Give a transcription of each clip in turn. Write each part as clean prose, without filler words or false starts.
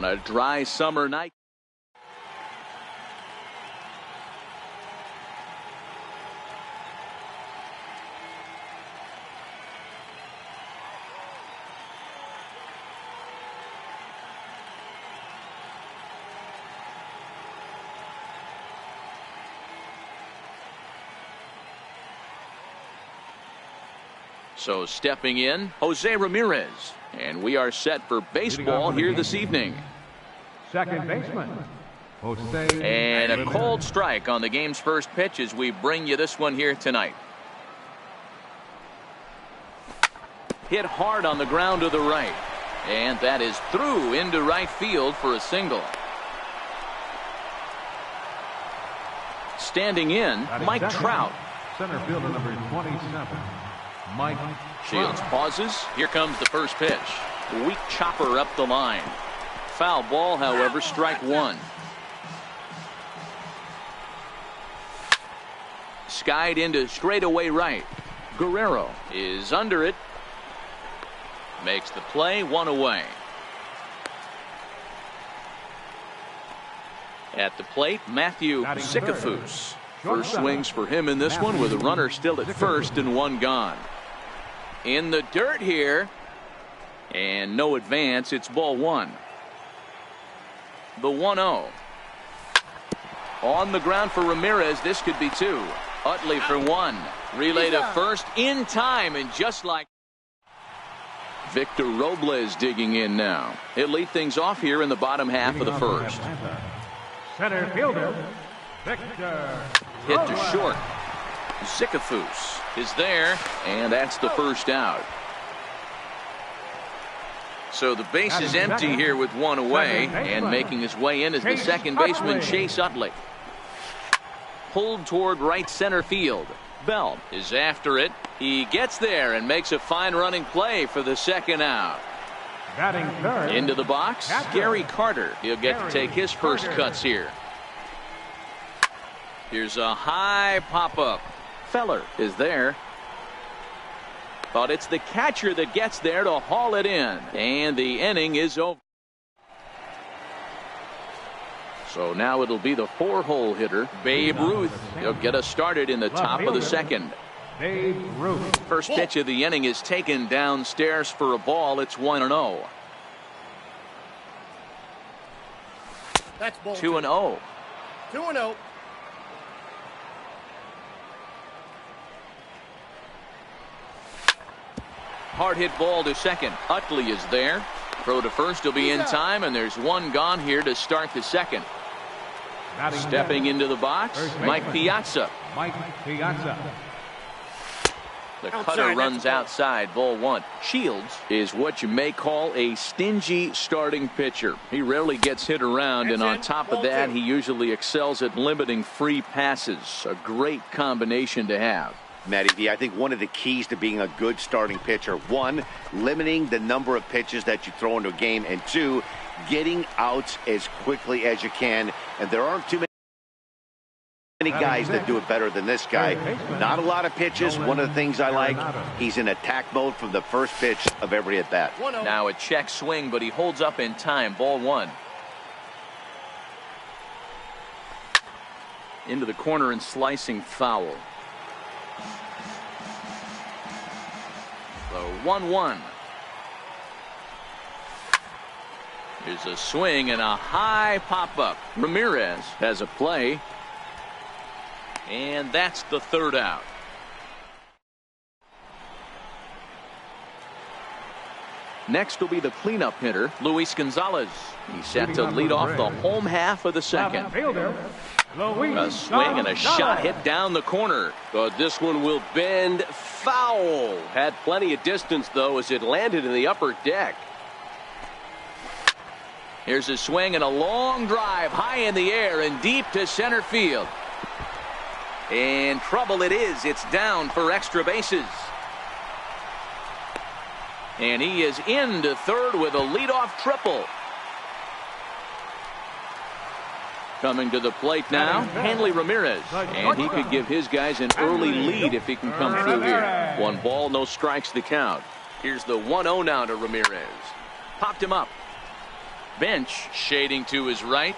on a dry summer night. So stepping in, Jose Ramirez. And we are set for baseball here this evening. Second baseman, Jose. And a cold strike on the game's first pitch as we bring you this one here tonight. Hit hard on the ground to the right. And that is through into right field for a single. Standing in, Mike Trout. Center fielder number 27. Mike Shields pauses. Here comes the first pitch. Weak chopper up the line. Foul ball, however, strike one. Skied into straightaway right. Guerrero is under it. Makes the play, one away. At the plate, Matthew Zickafoose. First swings for him in this one with a runner still at first and one gone. In the dirt here, and no advance. It's ball one. The 1-0 on the ground for Ramirez. This could be two. Utley for one. Relay to first in time, and just like Victor Robles digging in now. He'll lead things off here in the bottom half of the first. Center fielder Victor. Hit to short. Zickafoose is there, and that's the first out. So the base is empty here with one away, and making his way in is the second baseman, Chase Utley. Pulled toward right center field. Bell is after it. He gets there and makes a fine running play for the second out. Batting third. Into the box, Gary Carter. He'll get to take his first cuts here. Here's a high pop-up. Feller is there. But it's the catcher that gets there to haul it in. And the inning is over. So now it'll be the four-hole hitter, Babe Ruth. He'll get us started in the top of the second. Babe Ruth. First pitch of the inning is taken downstairs for a ball. It's 1-0. That's ball 2-0. 2-0. Hard hit ball to second. Utley is there. Throw to first will be in time, and there's one gone here to start the second. Stepping into the box, Mike Piazza. Mike Piazza. The cutter runs outside, ball one. Shields is what you may call a stingy starting pitcher. He rarely gets hit around, and on top of that, he usually excels at limiting free passes. A great combination to have. Matty V, I think one of the keys to being a good starting pitcher, one, limiting the number of pitches that you throw into a game, and two, getting outs as quickly as you can. And there aren't too many guys that do it better than this guy. Not a lot of pitches. One of the things I like, he's in attack mode from the first pitch of every at-bat. Now a check swing, but he holds up in time. Ball one. Into the corner and slicing foul. So 1-1. Here's a swing and a high pop-up. Ramirez has a play. And that's the third out. Next will be the cleanup hitter, Luis Gonzalez. He's set to lead off the home half of the second. A swing and a shot hit down the corner. But this one will bend foul. Had plenty of distance, though, as it landed in the upper deck. Here's a swing and a long drive high in the air and deep to center field. And trouble it is. It's down for extra bases. And he is into third with a leadoff triple. Coming to the plate now, Hanley Ramirez. And he could give his guys an early lead if he can come through here. One ball, no strikes the count. Here's the 1-0 now to Ramirez. Popped him up. Bench shading to his right.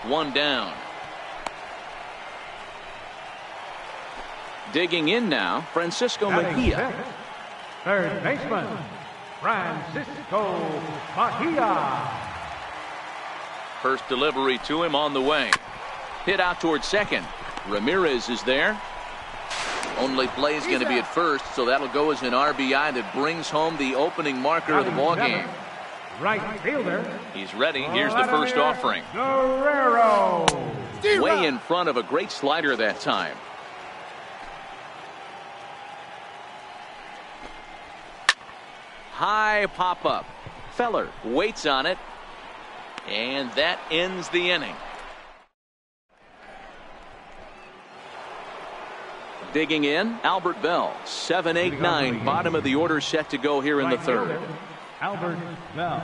One down. Digging in now, Francisco Mejia. Third baseman, Francisco Mejia. First delivery to him on the way. Hit out towards second. Ramirez is there. Only play is going to be at first, so that'll go as an RBI that brings home the opening marker of the ball game. Right fielder. He's ready. Here's the first offering. Guerrero. Way in front of a great slider that time. High pop up. Feller waits on it. And that ends the inning. Digging in, Albert Bell. 7, 8, 9. Bottom of the order set to go here in the third. Albert Bell.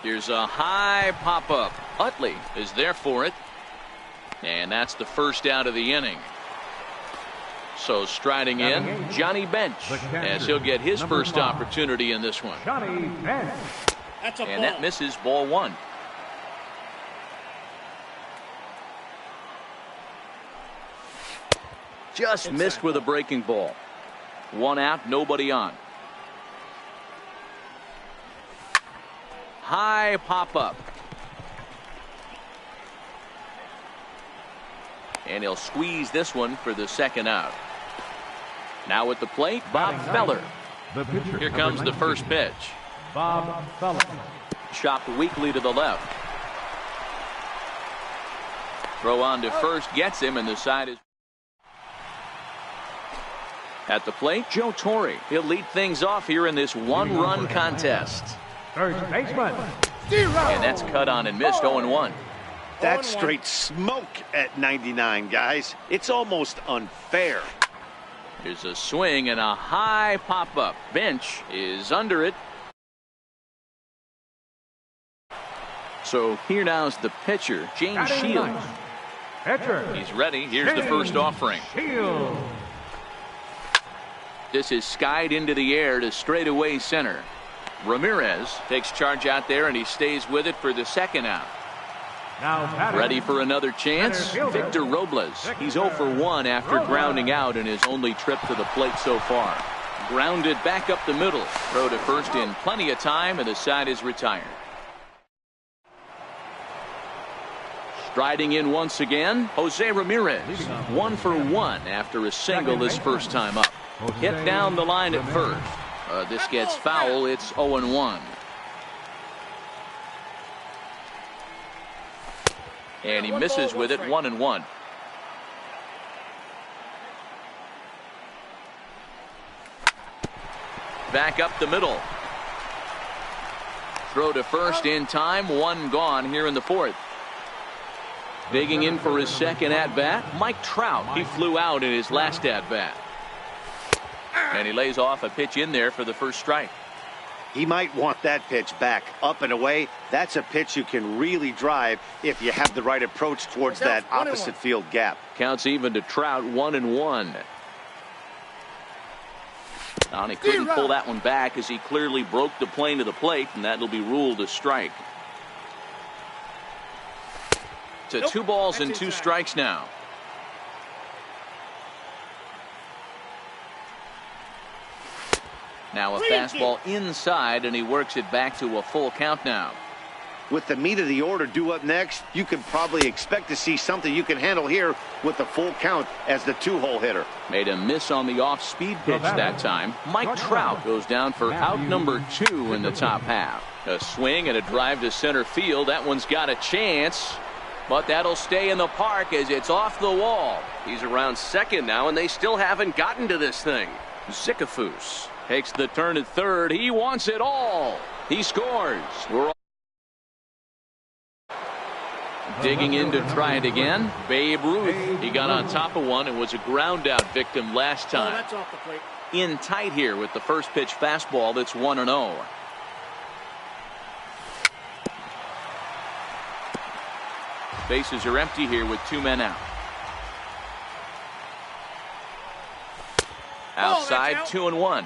Here's a high pop up. Utley is there for it. And that's the first out of the inning. So striding in, Johnny Bench, as he'll get his first opportunity in this one. Johnny Bench. That's a And ball. that misses, ball one. Just missed with a breaking ball. One out, nobody on. High pop up. And he'll squeeze this one for the second out. Now at the plate, Bob Feller. Here comes the first pitch. Bob Feller. Chopped weakly to the left. Throw on to first gets him, and the side is. At the plate, Joe Torre. He'll lead things off here in this one-run contest. First baseman. And that's cut on and missed. 0-1. That's straight smoke at 99, guys. It's almost unfair. Here's a swing and a high pop-up. Bench is under it. So here now is the pitcher, James Shields. Pitcher. He's ready. Here's the first offering. Shields. This is skied into the air to straightaway center. Ramirez takes charge out there, and he stays with it for the second out. Now batter. Ready for another chance? Victor Robles. He's 0 for 1 after grounding out in his only trip to the plate so far. Grounded back up the middle. Throw to first in plenty of time, and the side is retired. Striding in once again, Jose Ramirez. 1 for 1 after a single his first time up. Hit down the line at first. This gets foul. It's 0-1. And he misses with it. 1-1. Back up the middle. Throw to first in time. One gone here in the fourth. Digging in for his second at-bat, Mike Trout. He flew out in his last at-bat. And he lays off a pitch in there for the first strike. He might want that pitch back up and away. That's a pitch you can really drive if you have the right approach towards that opposite field gap. Counts even to Trout. 1-1. And he couldn't pull that one back as he clearly broke the plane to the plate, and that'll be ruled a strike. To 2 balls and 2 strikes now. Now a fastball inside, and he works it back to a full count now. With the meat of the order due up next, you can probably expect to see something you can handle here with the full count as the 2-hole hitter. Made a miss on the off-speed pitch that time. Mike Trout goes down for out number 2 in the top half. A swing and a drive to center field. That one's got a chance, but that'll stay in the park as it's off the wall. He's around second now, and they still haven't gotten to this thing. Zicafus takes the turn at third. He wants it all. He scores. We're digging in to try it again. Babe Ruth. He got on top of one and was a ground out victim last time. That's off the plate. In tight here with the first pitch fastball. That's 1-0. Bases are empty here with 2 men out. Outside, 2-1.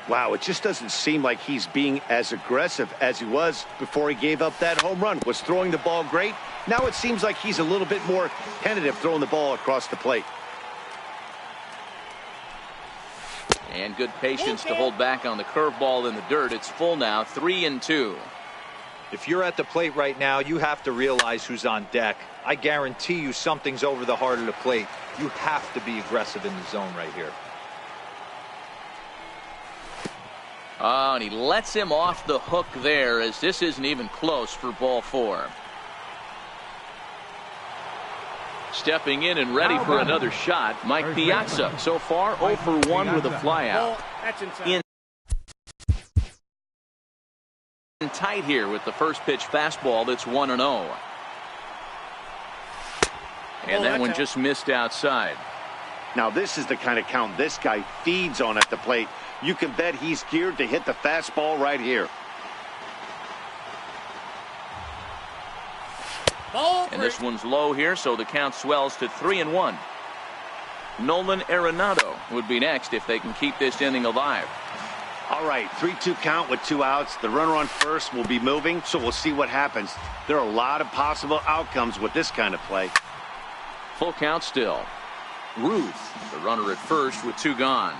Wow, it just doesn't seem like he's being as aggressive as he was before he gave up that home run. Was throwing the ball great. Now it seems like he's a little bit more tentative throwing the ball across the plate. And good patience to hold back on the curveball in the dirt. It's full now, 3-2. If you're at the plate right now, you have to realize who's on deck. I guarantee you something's over the heart of the plate. You have to be aggressive in the zone right here. Oh, and he lets him off the hook there, as this isn't even close for ball 4. Stepping in and ready for another shot, Mike Piazza. So far, 0 for 1 with a flyout. That's inside. In tight here with the first pitch fastball that's 1-0. And that one just missed outside. Now this is the kind of count this guy feeds on at the plate. You can bet he's geared to hit the fastball right here. And this one's low here, so the count swells to 3-1. Nolan Arenado would be next if they can keep this inning alive. All right, 3-2 count with 2 outs. The runner on first will be moving, so we'll see what happens. There are a lot of possible outcomes with this kind of play. Full count still. Ruth, the runner at first with 2 gone.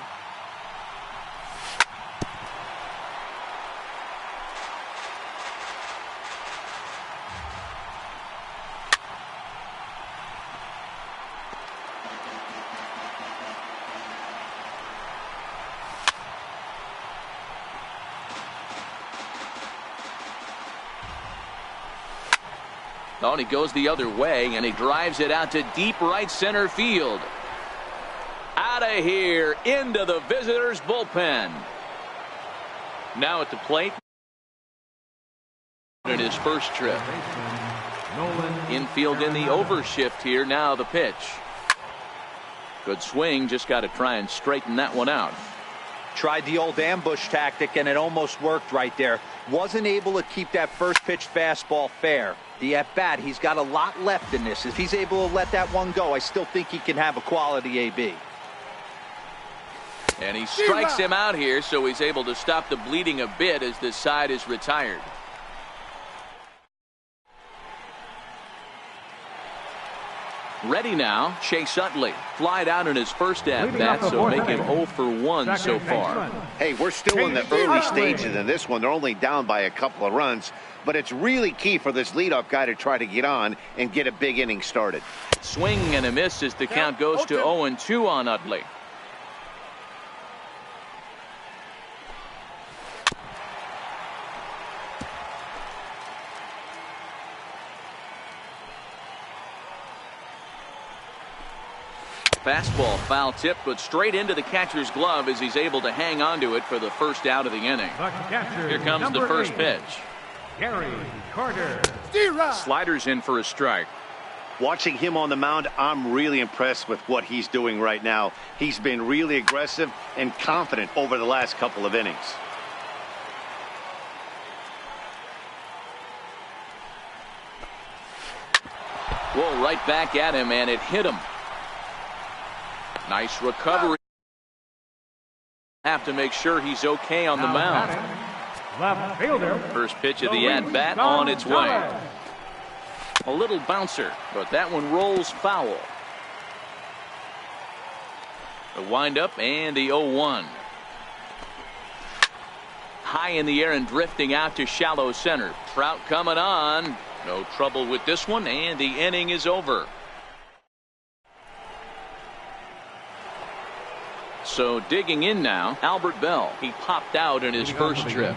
Oh, and he goes the other way, and he drives it out to deep right center field. Out of here, into the visitors' bullpen. Now at the plate. In his first trip. Infield in the overshift here. Now the pitch. Good swing. Just got to try and straighten that one out. Tried the old ambush tactic, and it almost worked right there. Wasn't able to keep that first pitch fastball fair. The at-bat, he's got a lot left in this. If he's able to let that one go, I still think he can have a quality AB. And he strikes him out here, so he's able to stop the bleeding a bit as this side is retired. Ready now, Chase Utley. Flied out in his first at-bat, so make him 0 for 1 so far. Hey, we're still in the early stages in this one. They're only down by a couple of runs, but it's really key for this leadoff guy to try to get on and get a big inning started. Swing and a miss as the count goes to 0-2 on Utley. Fastball foul tip, but straight into the catcher's glove as he's able to hang on to it for the first out of the inning. Here comes the first pitch. Gary Carter. Sliders in for a strike. Watching him on the mound, I'm really impressed with what he's doing right now. He's been really aggressive and confident over the last couple of innings. Whoa, right back at him, and it hit him. Nice recovery. Have to make sure he's okay on the mound. Left fielder. First pitch of the at-bat on its way. A little bouncer, but that one rolls foul. The windup and the 0-1. High in the air and drifting out to shallow center. Trout coming on. No trouble with this one, and the inning is over. So digging in now, Albert Bell. He popped out in his first trip.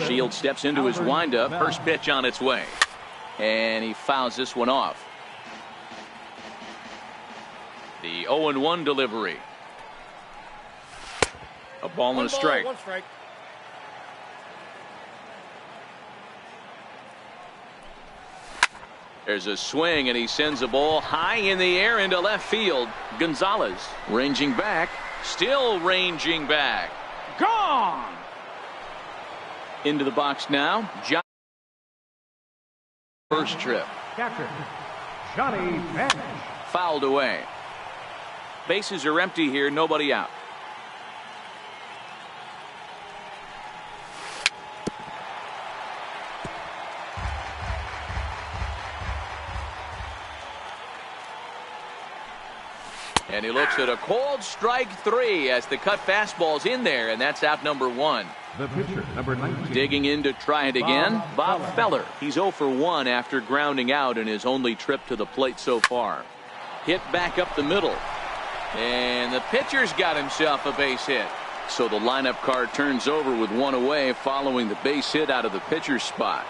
Shield steps into his windup. First pitch on its way. And he fouls this one off. The 0-1 delivery. A ball and a strike. There's a swing, and he sends a ball high in the air into left field. Gonzalez ranging back, still ranging back. Gone! Into the box now. John. First trip. Catcher, Johnny Bench. Fouled away. Bases are empty here, nobody out. And he looks at a cold strike 3 as the cut fastball's in there, and that's out number 1. The pitcher, number 19. Digging in to try it again, Bob Feller. He's 0 for 1 after grounding out in his only trip to the plate so far. Hit back up the middle. And the pitcher's got himself a base hit. So the lineup card turns over with 1 away following the base hit out of the pitcher's spot.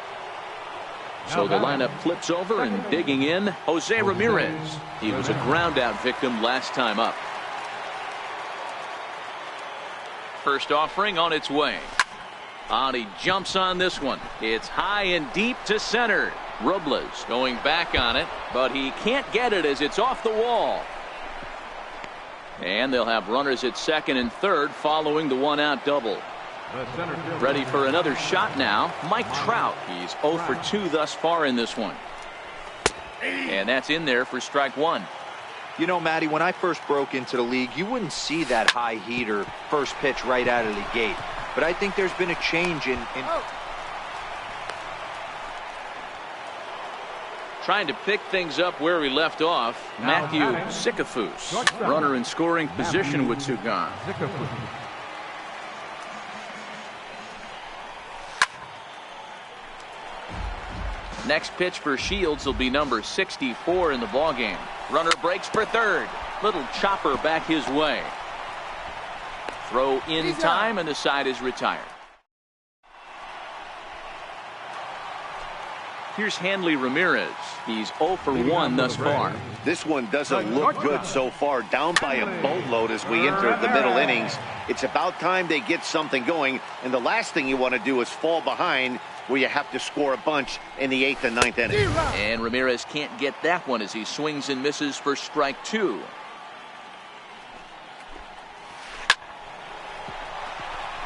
So the lineup flips over, and digging in, Jose Ramirez. He was a ground out victim last time up. First offering on its way. He jumps on this one. It's high and deep to center. Robles going back on it, but he can't get it as it's off the wall. And they'll have runners at second and third following the 1-out double. Ready for another shot now, Mike Trout. He's 0 for 2 thus far in this one. And that's in there for strike 1. You know, Matty, when I first broke into the league, you wouldn't see that high heater first pitch right out of the gate. But I think there's been a change in Trying to pick things up where we left off, Matthew Sikafus, runner in scoring position with 2 gone. Next pitch for Shields will be number 64 in the ballgame. Runner breaks for third. Little chopper back his way. Throw in time, and the side is retired. Here's Hanley Ramirez. He's 0 for 1 thus far. This one doesn't look good so far. Down by a boatload as we enter the middle innings. It's about time they get something going, and the last thing you want to do is fall behind where you have to score a bunch in the 8th and 9th inning. And Ramirez can't get that one as he swings and misses for strike 2.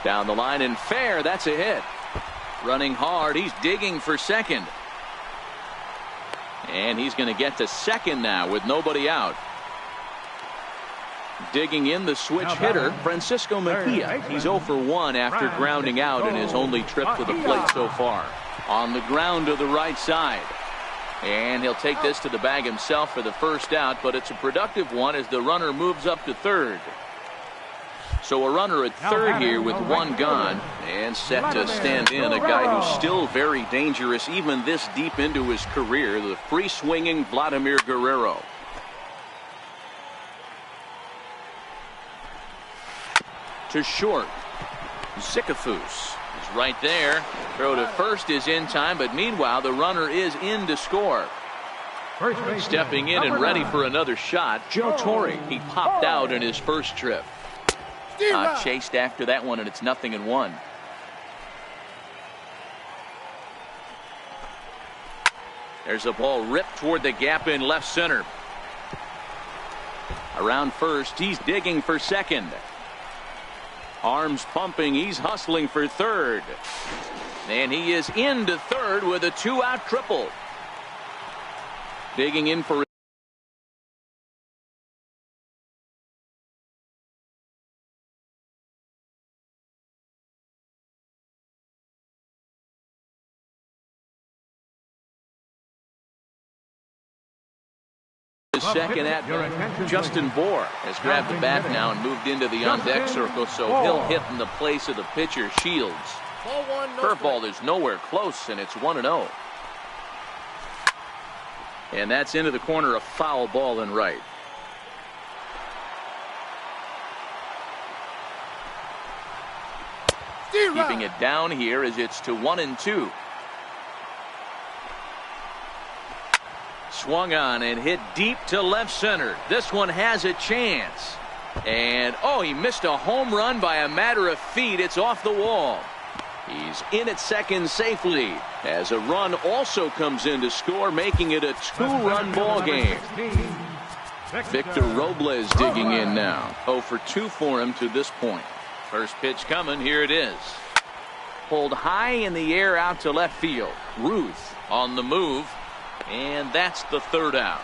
Down the line and fair. That's a hit. Running hard. He's digging for second. And he's going to get to second now with nobody out. Digging in the switch hitter, Francisco Mejia. He's 0 for 1 after grounding out in his only trip to the plate so far. On the ground to the right side. And he'll take this to the bag himself for the first out, but it's a productive one as the runner moves up to third. So a runner at third here with 1 gone, and set to stand in a guy who's still very dangerous even this deep into his career, the free-swinging Vladimir Guerrero. To short. Sikafus is right there. Throw to first is in time, but meanwhile the runner is in to score. Stepping in and ready for another shot, Joe Torre. He popped out in his first trip. Chased after that one, and it's 0-1. There's a ball ripped toward the gap in left center. Around first, he's digging for second. Arms pumping, he's hustling for third. And he is into third with a 2-out triple. Digging in for second at Justin Bohr has grabbed the bat now and moved into the on-deck circle, so he'll hit in the place of the pitcher, Shields. Curveball is nowhere close, and it's 1-0. And that's into the corner, a foul ball and right. Keeping it down here as it's to 1-2. Swung on and hit deep to left center. This one has a chance. And he missed a home run by a matter of feet. It's off the wall. He's in at second safely as a run also comes in to score, making it a 2-run ball game. Victor Robles digging in now. 0 for 2 for him to this point. First pitch coming. Here it is. Pulled high in the air out to left field. Ruth on the move. And that's the third out.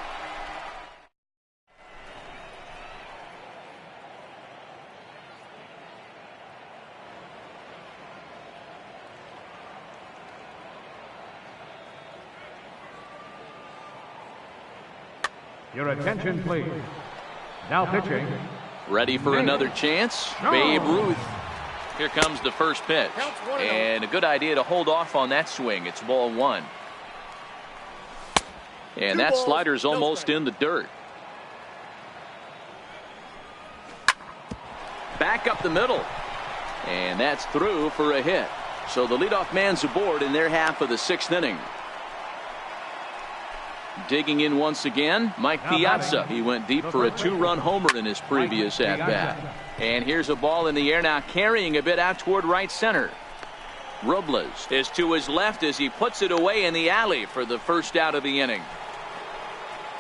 Your attention, please. Now pitching. Ready for another chance. Babe Ruth. Here comes the first pitch. And a good idea to hold off on that swing. It's ball one. And that slider's almost in the dirt. Back up the middle. And that's through for a hit. So the leadoff man's aboard in their half of the sixth inning. Digging in once again, Mike Piazza. He went deep for a two-run homer in his previous at-bat. And here's a ball in the air now, carrying a bit out toward right center. Robles is to his left as he puts it away in the alley for the first out of the inning.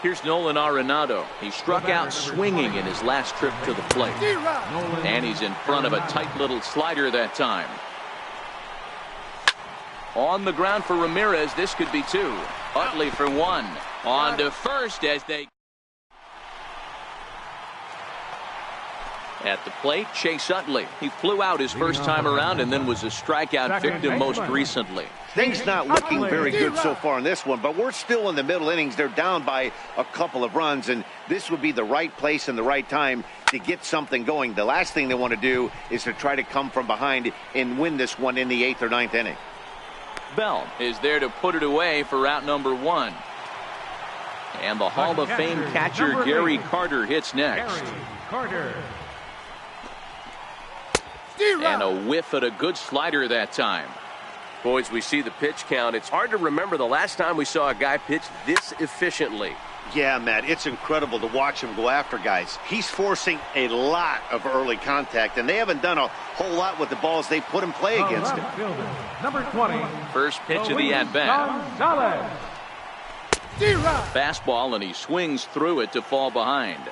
Here's Nolan Arenado. He struck out swinging in his last trip to the plate. And he's in front of a tight little slider that time. On the ground for Ramirez, this could be two. Utley for one. On to first as they... At the plate, Chase Utley. He flew out his first time around and then was a strikeout victim most recently. Things not looking very good so far in this one, but we're still in the middle innings. They're down by a couple of runs, and this would be the right place and the right time to get something going. The last thing they want to do is to try to come from behind and win this one in the 8th or 9th inning. Bell is there to put it away for out number one. And the Hall of Fame catcher Gary Carter hits next. And a whiff at a good slider that time. Boys, we see the pitch count. It's hard to remember the last time we saw a guy pitch this efficiently. Yeah, Matt, it's incredible to watch him go after guys. He's forcing a lot of early contact, and they haven't done a whole lot with the balls they put in play against him. Number 20. First pitch of the at-bat. Fastball, and he swings through it to fall behind.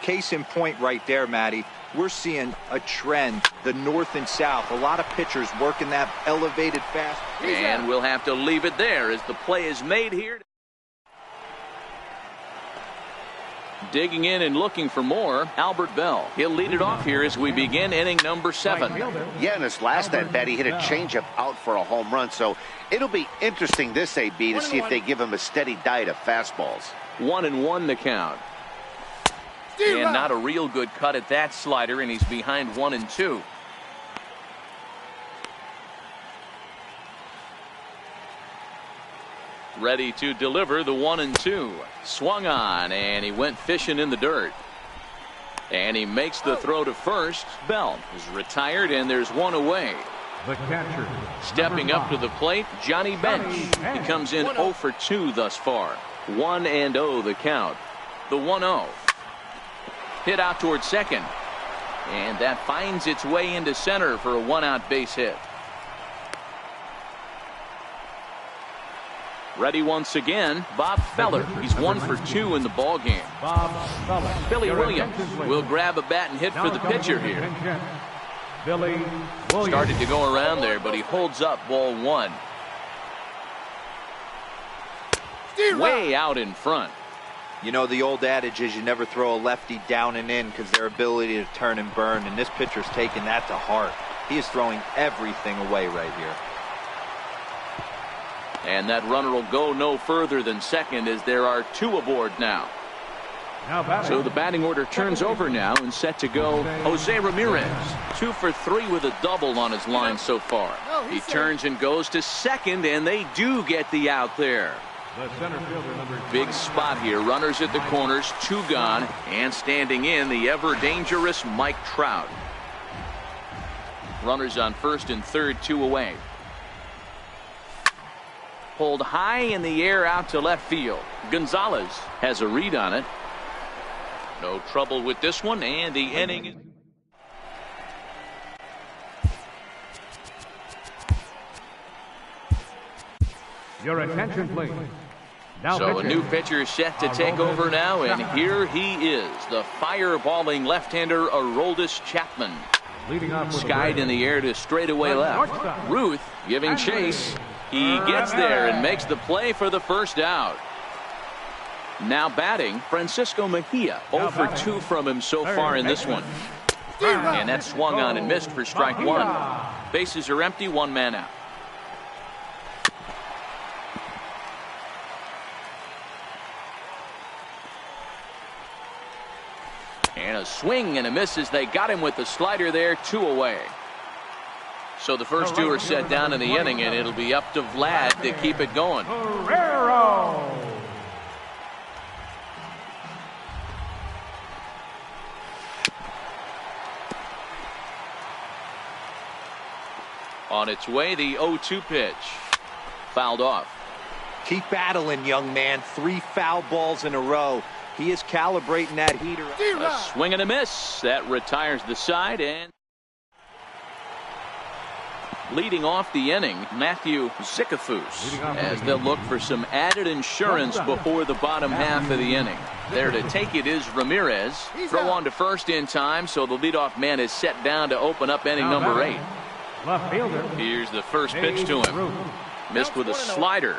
Case in point right there, Matty. We're seeing a trend, the north and south. A lot of pitchers working that elevated fast. And we'll have to leave it there as the play is made here. Digging in and looking for more, Albert Bell. He'll lead it off here as we begin inning number 7. Yeah, in his last at-bat, he hit a changeup out for a home run. So it'll be interesting this AB to see if they give him a steady diet of fastballs. 1-1 the count. And not a real good cut at that slider, and he's behind 1-2. Ready to deliver the 1-2. Swung on, and he went fishing in the dirt. And he makes the throw to first. Bell is retired, and there's one away. The catcher. Stepping up to the plate, Johnny Bench. He comes in 0 for 2 thus far. 1-0 the count. The 1-0. Hit out towards second. And that finds its way into center for a one-out base hit. Ready once again, Bob Feller. He's 1 for 2 in the ball game. Billy Williams will grab a bat and hit for the pitcher here. Billy Williams. Started to go around there, but he holds up ball one. Way out in front. You know, the old adage is you never throw a lefty down and in because their ability to turn and burn, and this pitcher's taking that to heart. He is throwing everything away right here. And that runner will go no further than second as there are 2 aboard now. So the batting order turns over now and set to go Jose Ramirez. 2 for 3 with a double on his line so far. He turns and goes to second, and they do get the out there. Big spot here. Runners at the corners, 2 gone, and standing in the ever dangerous Mike Trout. Runners on first and third, 2 away. Pulled high in the air out to left field. Gonzalez has a read on it. No trouble with this one, and the inning is... Your attention, please. Now so a new pitcher set to take over now, and here he is, the fireballing left-hander Aroldis Chapman. Skied in the air to straightaway left. Ruth giving chase. He gets there and makes the play for the first out. Now batting, Francisco Mejia. 0 for 2 from him so far in this one. And that swung on and missed for strike 1. Bases are empty, 1 man out. And a swing and a miss as they got him with the slider there, 2 away. So the first 2 are set down in the inning, and it'll be up to Vlad to keep it going. On its way, the 0-2 pitch. Fouled off. Keep battling, young man. 3 foul balls in a row. He is calibrating that heater. A swing and a miss. That retires the side. And leading off the inning, Matthew Zickafoose, as they'll look for some added insurance before the bottom half of the inning. There to take it is Ramirez. Throw on to first in time, so the leadoff man is set down to open up inning number 8. Left fielder. Here's the first pitch to him. Missed with a slider.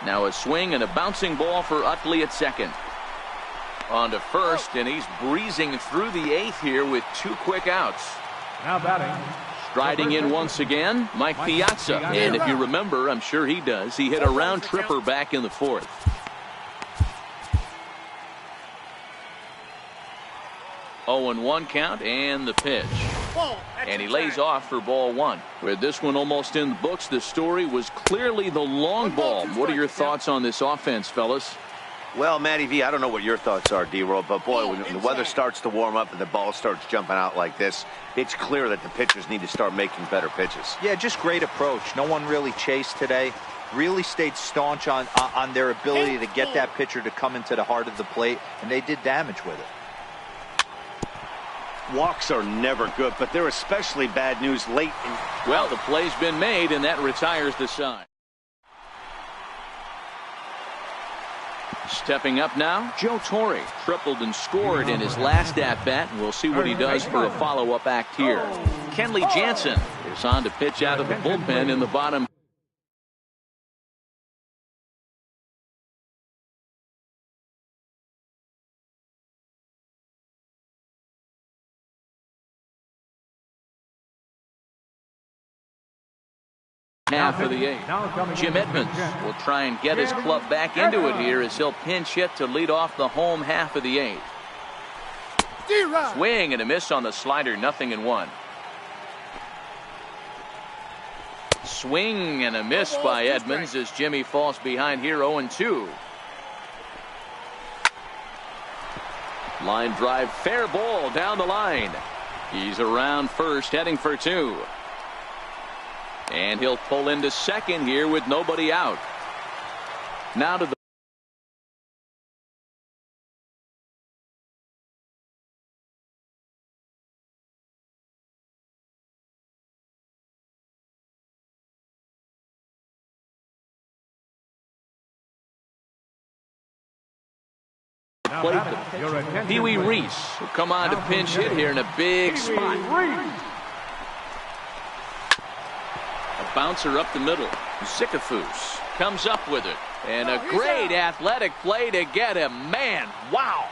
Now a swing and a bouncing ball for Utley at second. On to first, and he's breezing through the 8th here with 2 quick outs. Now batting. Striding in once again, Mike Piazza. And if you remember, I'm sure he does, he hit a round tripper back in the 4th. Oh, and 1 count, and the pitch. And he lays off for ball 1. With this one almost in the books, the story was clearly the long ball. What are your thoughts on this offense, fellas? Well, Matty V, I don't know what your thoughts are, D-Roll, but boy, when the weather starts to warm up and the ball starts jumping out like this, it's clear that the pitchers need to start making better pitches. Yeah, just great approach. No one really chased today. Really stayed staunch on their ability to get that pitcher to come into the heart of the plate, and they did damage with it. Walks are never good, but they're especially bad news late. Well, the play's been made, and that retires the side. Stepping up now, Joe Torre tripled and scored in his last at-bat, and we'll see what he does for a follow-up act here. Kenley Jansen is on to pitch out of the bullpen in the bottom. Half of the 8th. Jim Edmonds will try and get his club back into it here as he'll pinch hit to lead off the home half of the 8th. Swing and a miss on the slider, 0-1. Swing and a miss by Edmonds as Jimmy falls behind here, 0-2. Line drive, fair ball down the line. He's around first, heading for 2. And he'll pull into second here with nobody out. Now to the plate. Pee Wee Reese will come on to pinch hit here in a big spot. Bouncer up the middle. Zickafoose comes up with it. And a great athletic play to get him. Man, wow.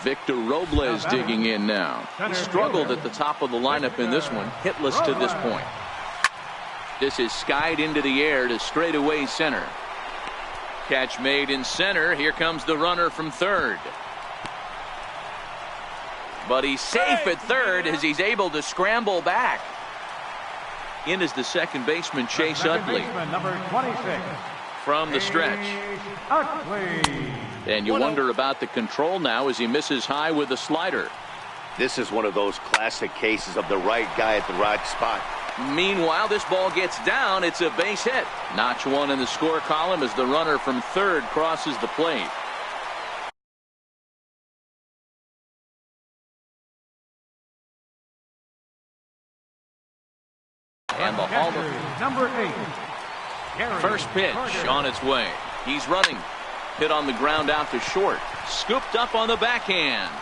Victor Robles digging in now. He struggled at the top of the lineup in this one. Hitless to this point. This is skied into the air to straightaway center. Catch made in center. Here comes the runner from third. But he's safe at third as he's able to scramble back. In is the second baseman, Chase Utley. Number 26. From the stretch. And you wonder about the control now as he misses high with the slider. This is one of those classic cases of the right guy at the right spot. Meanwhile, this ball gets down. It's a base hit. Notch 1 in the score column as the runner from third crosses the plate. And the home number 8. First pitch on its way. He's running. Hit on the ground out to short. Scooped up on the backhand.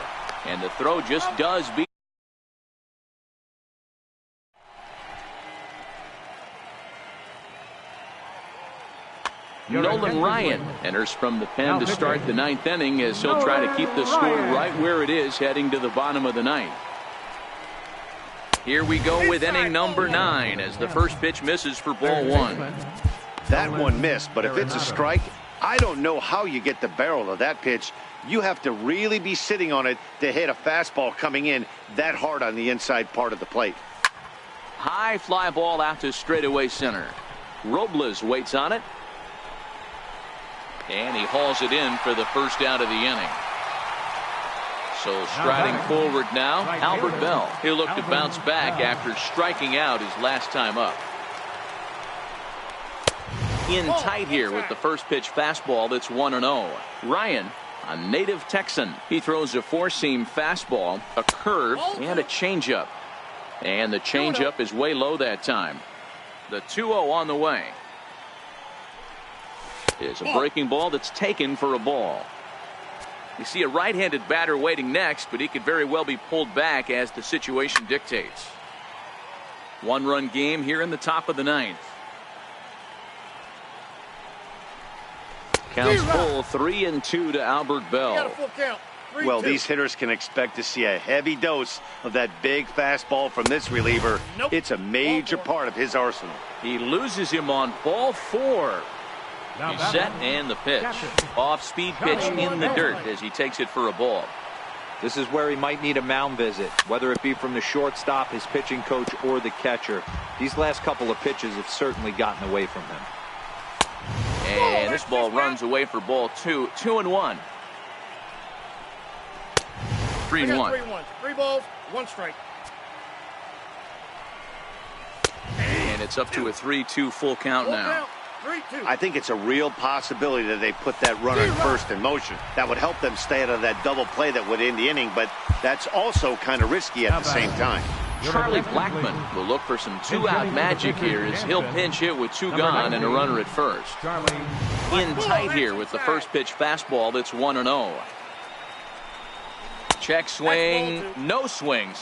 And the throw just does beat. Nolan Ryan enters from the pen to start the 9th inning as he'll try to keep the score right where it is heading to the bottom of the 9th. Here we go with inning number 9 as the first pitch misses for ball 1. That one missed, but if it's a strike, I don't know how you get the barrel of that pitch. You have to really be sitting on it to hit a fastball coming in that hard on the inside part of the plate. High fly ball out to straightaway center. Robles waits on it. And he hauls it in for the first out of the inning. So striding forward now, Albert Bell. He'll look to bounce back after striking out his last time up. In tight here with the first pitch fastball that's 1-0. Ryan, a native Texan. He throws a four-seam fastball, a curve, and a changeup. And the changeup is way low that time. The 2-0 on the way. Is a breaking ball that's taken for a ball. You see a right-handed batter waiting next, but he could very well be pulled back as the situation dictates. One-run game here in the top of the ninth. Counts full, 3-2 to Albert Bell. Well, these hitters can expect to see a heavy dose of that big fastball from this reliever. It's a major part of his arsenal. He loses him on ball 4. He's set and the pitch. Off-speed pitch in the dirt as he takes it for a ball. This is where he might need a mound visit, whether it be from the shortstop, his pitching coach, or the catcher. These last couple of pitches have certainly gotten away from him. And this ball runs away for ball 2. 2-1. 3-1. 3 balls, 1 strike. And it's up to a 3-2 full count now. 3-2. I think it's a real possibility that they put that runner at first in motion. That would help them stay out of that double play that would end the inning, but that's also kind of risky at the same time. Charlie Blackmon will look for some two-out magic here as he'll pinch hit with 2 gone and a runner at first. In tight here with the first pitch fastball that's 1-0. Check swing, no swings.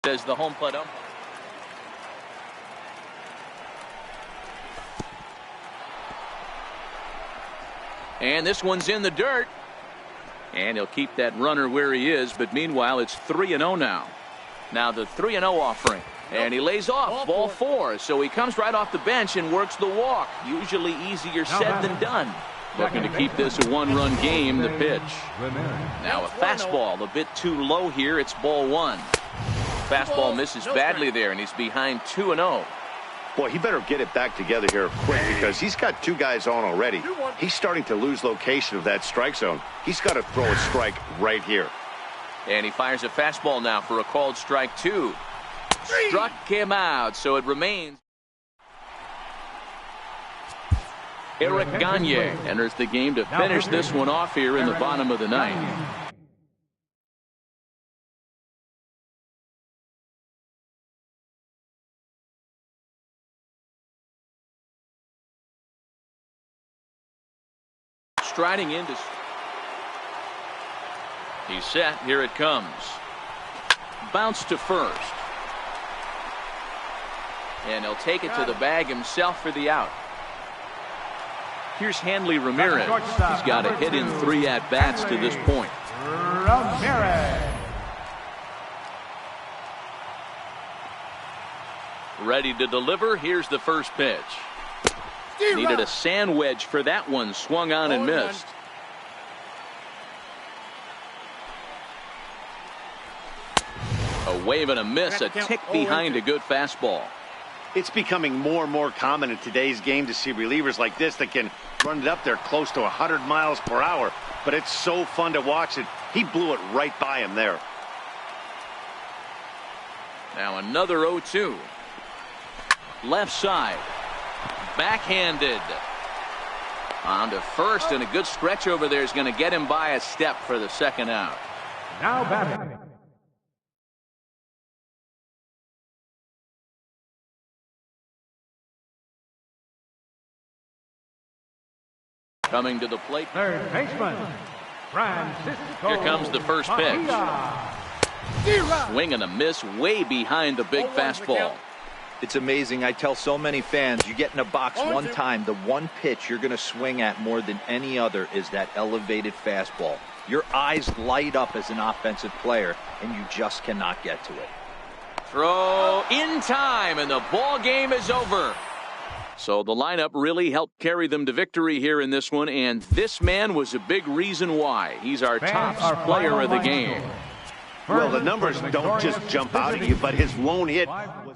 As the home plate umpire. And this one's in the dirt. And he'll keep that runner where he is, but meanwhile it's 3-0 now. Now the 3-0 offering. And he lays off ball 4. So he comes right off the bench and works the walk. Usually easier said than done. Looking to keep this a 1-run game, the pitch. Now a fastball a bit too low here. It's ball 1. Fastball misses badly there, and he's behind 2-0. Boy, he better get it back together here quick because he's got 2 guys on already. He's starting to lose location of that strike zone. He's got to throw a strike right here. And he fires a fastball now for a called strike 2. Struck him out, so it remains. Eric Gagne enters the game to finish this one off here in the bottom of the ninth. Striding into. He's set. Here it comes. Bounce to first. And he'll take it to the bag himself for the out. Here's Hanley Ramirez. He's got a hit in 3 at-bats to this point. Ramirez. Ready to deliver. Here's the first pitch. Needed a sand wedge for that one. Swung on and missed. A wave and a miss. A tick behind a good fastball. It's becoming more and more common in today's game to see relievers like this that can run it up there close to 100 miles per hour. But it's so fun to watch it. He blew it right by him there. Now another 0-2. Left side. Backhanded. On to first, and a good stretch over there is going to get him by a step for the second out. Now batting. Coming to the plate. Third baseman, Francisco. Here comes the first pitch. Swing and a miss way behind the big fastball. It's amazing. I tell so many fans, you get in a box one time, the one pitch you're going to swing at more than any other is that elevated fastball. Your eyes light up as an offensive player, and you just cannot get to it. Throw in time, and the ball game is over. So the lineup really helped carry them to victory here in this one, and this man was a big reason why. He's our top player of the game. Well, the numbers don't just jump out at you, but his lone hit was